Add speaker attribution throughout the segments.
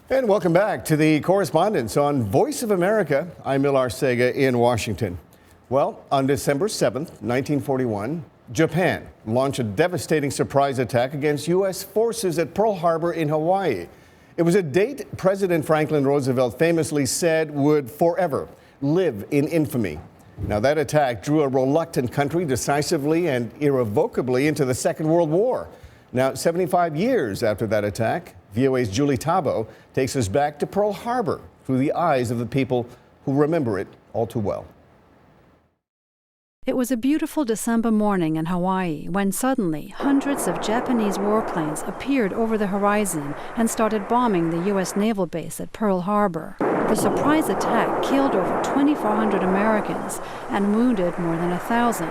Speaker 1: And welcome back to the Correspondents on Voice of America. I'm Arcega in Washington. Well, on December 7th, 1941, Japan launched a devastating surprise attack against U.S. forces at Pearl Harbor in Hawaii. It was a date President Franklin Roosevelt famously said would forever live in infamy. Now, that attack drew a reluctant country decisively and irrevocably into the Second World War. Now, 75 years after that attack, VOA's Julie Taboh takes us back to Pearl Harbor through the eyes of the people who remember it all too well.
Speaker 2: It was a beautiful December morning in Hawaii when suddenly hundreds of Japanese warplanes appeared over the horizon and started bombing the U.S. naval base at Pearl Harbor. The surprise attack killed over 2,400 Americans and wounded more than 1,000.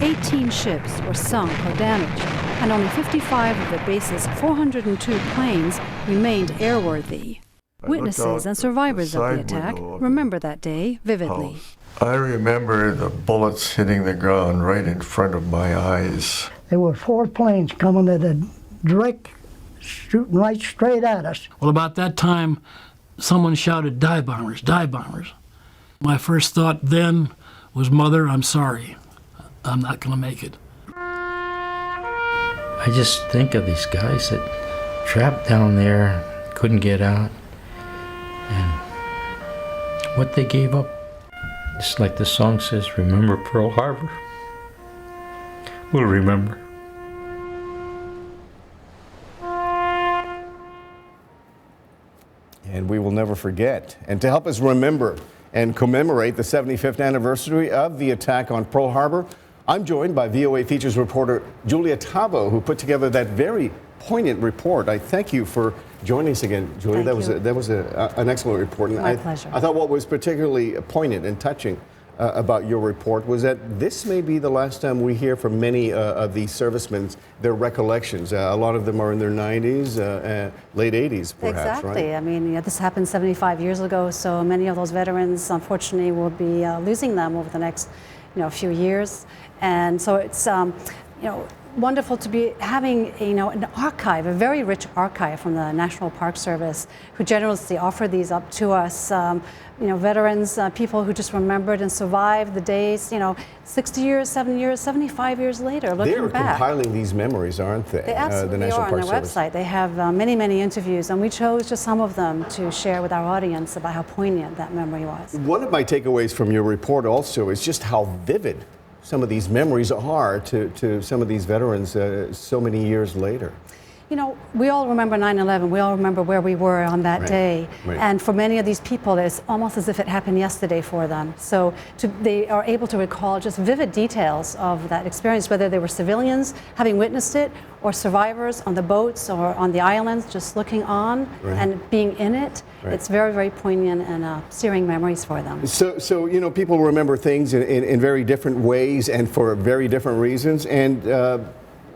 Speaker 2: 18 ships were sunk or damaged, and only 55 of the base's 402 planes remained airworthy. Witnesses and survivors of the attack remember that day vividly.
Speaker 3: I remember the bullets hitting the ground right in front of my eyes.
Speaker 4: There were 4 planes coming at a direct, shooting right straight at us.
Speaker 5: Well, about that time, someone shouted, "Dive bombers, dive bombers." My first thought then was, "Mother, I'm sorry. I'm not going to make it."
Speaker 6: I just think of these guys that trapped down there, couldn't get out, and what they gave up. Just like the song says, "Remember Pearl Harbor." We'll remember.
Speaker 1: And we will never forget. And to help us remember and commemorate the 75th anniversary of the attack on Pearl Harbor, I'm joined by VOA Features reporter Julia Taboh, who put together that very poignant report. I thank you for joining us again, Julia. That was an excellent report. And
Speaker 2: My pleasure.
Speaker 1: I thought what was particularly poignant and touching about your report was that this may be the last time we hear from many of these servicemen, their recollections. A lot of them are in their 90s, late 80s, perhaps,
Speaker 7: exactly.
Speaker 1: Right?
Speaker 7: I mean, this happened 75 years ago, so many of those veterans, unfortunately, will be losing them over the next, few years. And so it's, wonderful to be having an archive, a very rich archive from the National Park Service, who generously offer these up to us. Veterans, people who just remembered and survived the days, 60 years, 7 years, 75 years later, looking back.
Speaker 1: They're compiling these memories, aren't they?
Speaker 7: They absolutely
Speaker 1: the National
Speaker 7: are on
Speaker 1: Park
Speaker 7: their
Speaker 1: Service.
Speaker 7: website. They have many, many interviews, and we chose just some of them to share with our audience about how poignant that memory was.
Speaker 1: One of my takeaways from your report also is just how vivid some of these memories are to some of these veterans so many years later.
Speaker 7: We all remember 9/11. We all remember where we were on that day.
Speaker 1: Right.
Speaker 7: And for many of these people, it's almost as if it happened yesterday for them. So they are able to recall just vivid details of that experience, whether they were civilians having witnessed it or survivors on the boats or on the islands just looking on and being in it.
Speaker 1: Right.
Speaker 7: It's very, very poignant and searing memories for them.
Speaker 1: So people remember things in very different ways and for very different reasons. And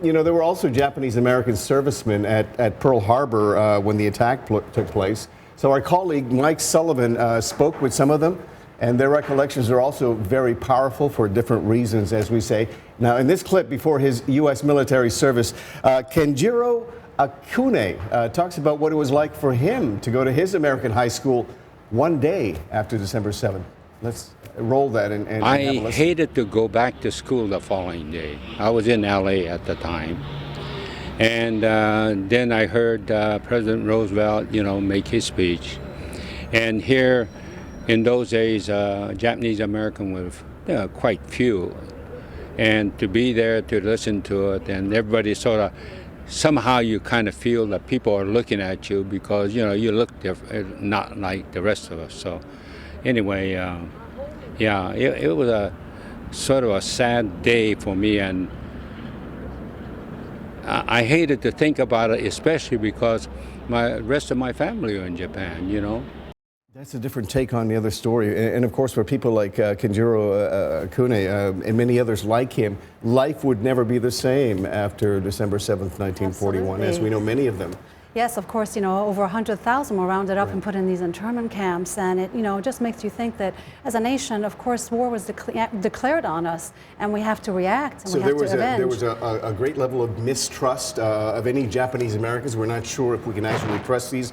Speaker 1: there were also Japanese American servicemen at Pearl Harbor when the attack took place. So our colleague Mike Sullivan spoke with some of them, and their recollections are also very powerful for different reasons, as we say. Now, in this clip before his U.S. military service, Kenjiro Akune talks about what it was like for him to go to his American high school one day after December 7th. Let's roll that and have a
Speaker 8: I
Speaker 1: listen.
Speaker 8: hated to go back to school the following day. I was in LA at the time. And then I heard President Roosevelt, make his speech. And here, in those days, Japanese American were quite few. And to be there to listen to it, and everybody somehow you kind of feel that people are looking at you because, you look not like the rest of us. So anyway, it was a sort of a sad day for me, and I hated to think about it, especially because the rest of my family are in Japan,
Speaker 1: That's a different take on the other story. And of course, for people like Kenjiro Akune and many others like him, life would never be the same after December 7th, 1941, as we know many of them.
Speaker 7: Yes, of course, over 100,000 were rounded up and put in these internment camps, and it, just makes you think that as a nation, of course, war was declared on us, and we have to react, and we have to avenge.
Speaker 1: There was a great level of mistrust of any Japanese Americans. We're not sure if we can actually trust these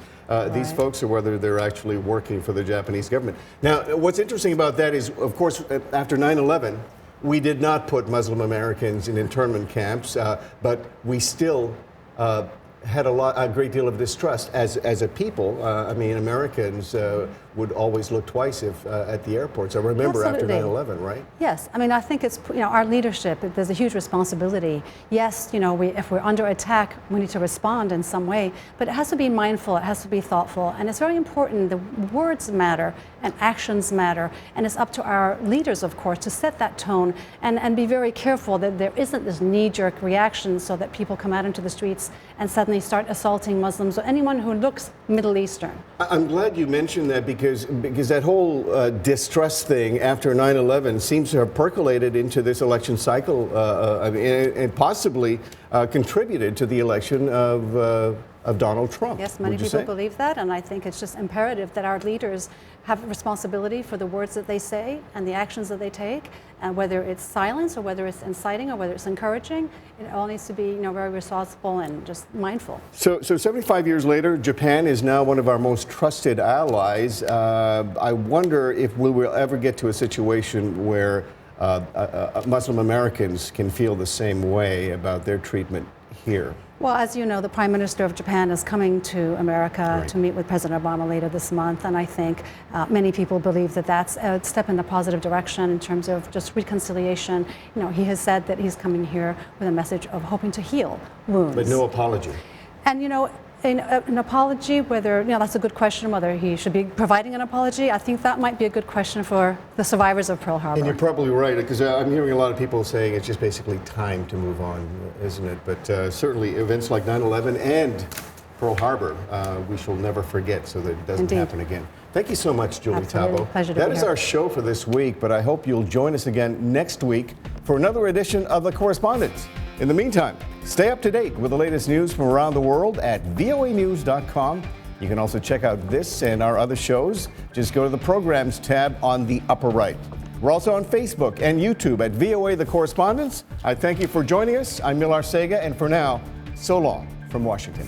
Speaker 1: these folks or whether they're actually working for the Japanese government. Now, what's interesting about that is, of course, after 9/11, we did not put Muslim Americans in internment camps, but we still had a great deal of distrust as a people. I mean, Americans would always look twice if at the airports. I remember
Speaker 7: Absolutely.
Speaker 1: after 9/11, right?
Speaker 7: Yes, I mean, I think it's, our leadership, there's a huge responsibility. Yes, if we're under attack, we need to respond in some way, but it has to be mindful, it has to be thoughtful, and it's very important. The words matter and actions matter, and it's up to our leaders, of course, to set that tone and be very careful that there isn't this knee-jerk reaction so that people come out into the streets and suddenly start assaulting Muslims or anyone who looks Middle Eastern.
Speaker 1: I'm glad you mentioned that because that whole distrust thing after 9/11 seems to have percolated into this election cycle and possibly contributed to the election of Donald Trump.
Speaker 7: Yes, many people believe that, and I think it's just imperative that our leaders have responsibility for the words that they say and the actions that they take, and whether it's silence or whether it's inciting or whether it's encouraging, it all needs to be very responsible and just mindful.
Speaker 1: So 75 years later, Japan is now one of our most trusted allies. I wonder if we will ever get to a situation where Muslim Americans can feel the same way about their treatment here.
Speaker 7: Well, as you know, the Prime Minister of Japan is coming to America to meet with President Obama later this month, and I think many people believe that that's a step in the positive direction in terms of just reconciliation. He has said that he's coming here with a message of hoping to heal wounds.
Speaker 1: But no apology.
Speaker 7: And an apology, whether, that's a good question, whether he should be providing an apology. I think that might be a good question for the survivors of Pearl Harbor.
Speaker 1: And you're probably right, because I'm hearing a lot of people saying it's just basically time to move on, isn't it? But certainly events like 9/11 and Pearl Harbor, we shall never forget so that it doesn't happen again. Thank you so much, Julie Taboh.
Speaker 7: Pleasure to be
Speaker 1: That
Speaker 7: here.
Speaker 1: is our show for this week, but I hope you'll join us again next week for another edition of The Correspondents. In the meantime, stay up to date with the latest news from around the world at voanews.com. You can also check out this and our other shows. Just go to the Programs tab on the upper right. We're also on Facebook and YouTube at VOA The Correspondents. I thank you for joining us. I'm Arcega, and for now, so long from Washington.